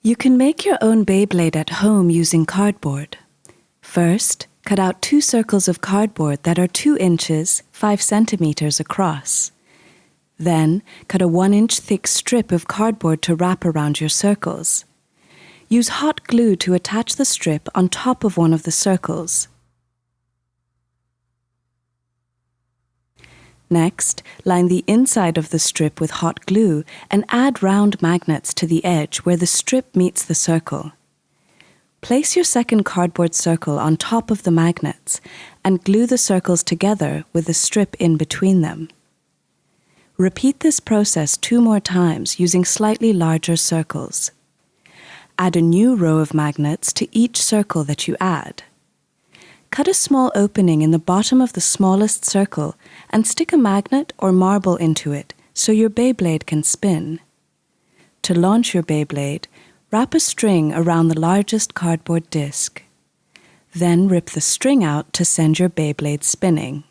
You can make your own Beyblade at home using cardboard. First, cut out 2 circles of cardboard that are 2 inches, 5 centimeters across. Then, cut a 1-inch thick strip of cardboard to wrap around your circles. Use hot glue to attach the strip on top of one of the circles. Next, line the inside of the strip with hot glue and add round magnets to the edge where the strip meets the circle. Place your second cardboard circle on top of the magnets and glue the circles together with the strip in between them. Repeat this process 2 more times using slightly larger circles. Add a new row of magnets to each circle that you add. Cut a small opening in the bottom of the smallest circle and stick a magnet or marble into it so your Beyblade can spin. To launch your Beyblade, wrap a string around the largest cardboard disc. Then rip the string out to send your Beyblade spinning.